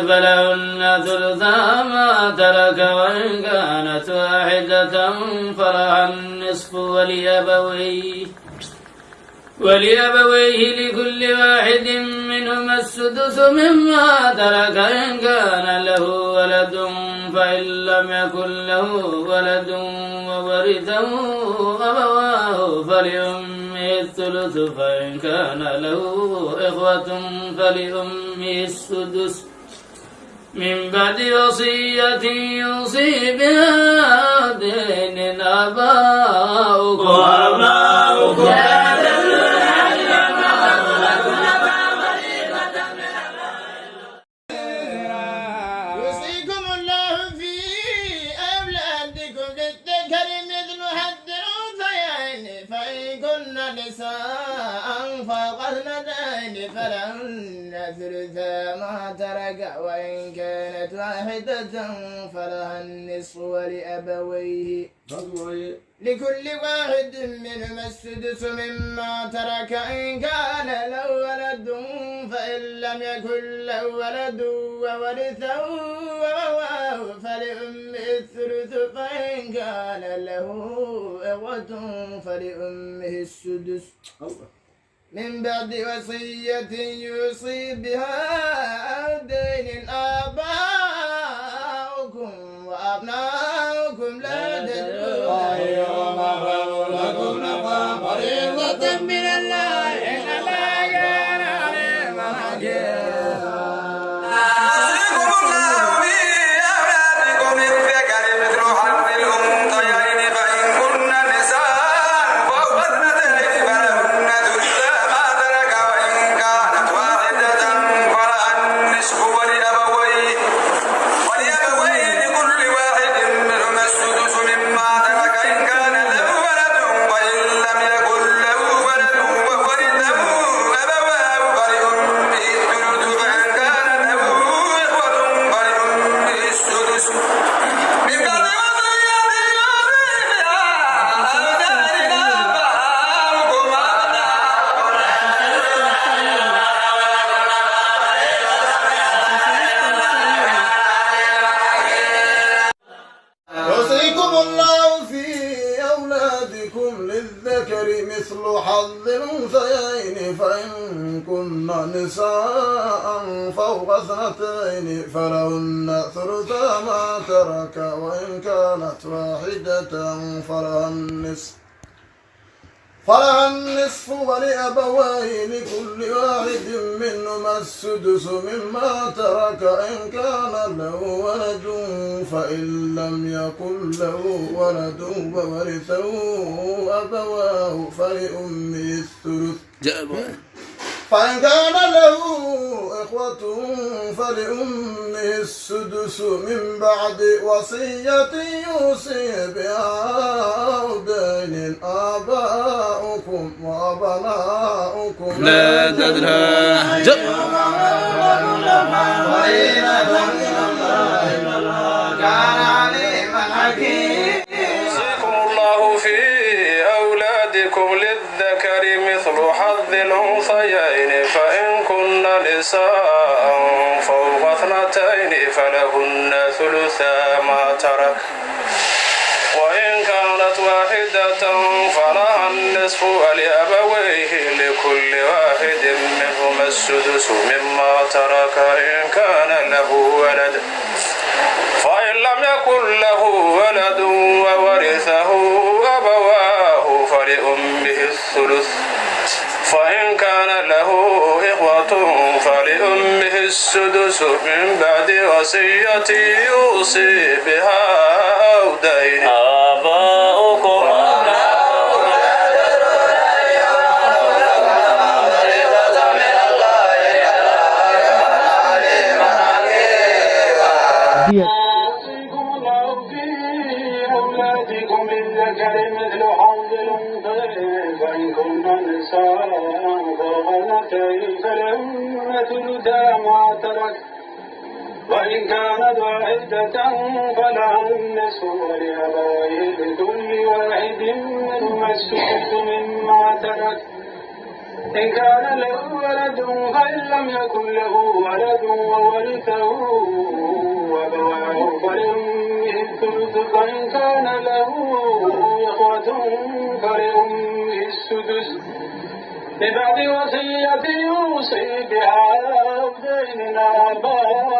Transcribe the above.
فلهن ثلثا ما ترك وإن كانت واحدة فلها النصف ولأبويه لكل واحد منهما السدس مما ترك إن كان له ولد فإن لم يكن له ولد وورثه أبواه فلأمه الثلث فإن كان له إخوة فلأمه السدس من بعد وصية يوصي بها دين آباؤكم وأبناؤكم ثلثا ما ترك وإن كانت واحدة فلها النصف ولأبويه لكل واحد منهما السدس مما ترك إن كان له ولد فإن لم يكن له ولد وورثه أبواه فلأمه الثلث فإن كان له إخوة فلأمه السدس من بعد وصية يوصي بها أو دين آباؤكم وأبناؤكم لا تدرون أيهما لكم نفع فريضة من الله إن الله كان عليما حكيما. مثل حظ الأنثيين فإن كن نساء فوق اثنتين فلهن ثلثا ما ترك وإن كانت واحدة فلها النصف ولأبويه لكل واحد منهما السدس مما ترك إن كان له ولد فإن لم يكن له ولد وورثه أبواه فلأمه الثلث فإن كان له إخوة فلأمه السدس من بعد وصية يوصي بها أو دين آباؤكم وأبناؤكم لا تدرى كان عليما حكيما. يوصيكم الله في أولادكم للذكر مثل حظ الأنثيين فإن كن نساء فوق اثنتين فلهن ثلثا ما ترك وإن كانت واحدة فلها النصف ولأبويه لكل واحد منهما السدس مما ترك إن كان له ولد فإن لم يكن له ولد وورثه أبواه فلأمه الثلث فإن كان له إخوة فلأمه السدس من بعد وصية يوصي بها أو دين آباؤكم وإن كانت واحدة فلها النصف ولأبويه لكل واحد منهما السدس مما ترك إن كان له ولد فإن لم يكن له ولد وورثه أبواه فلأمه الثلث فإن كان له إخوة فلأمه السدس من بعد وصية يوصي بها أو دين أو آباء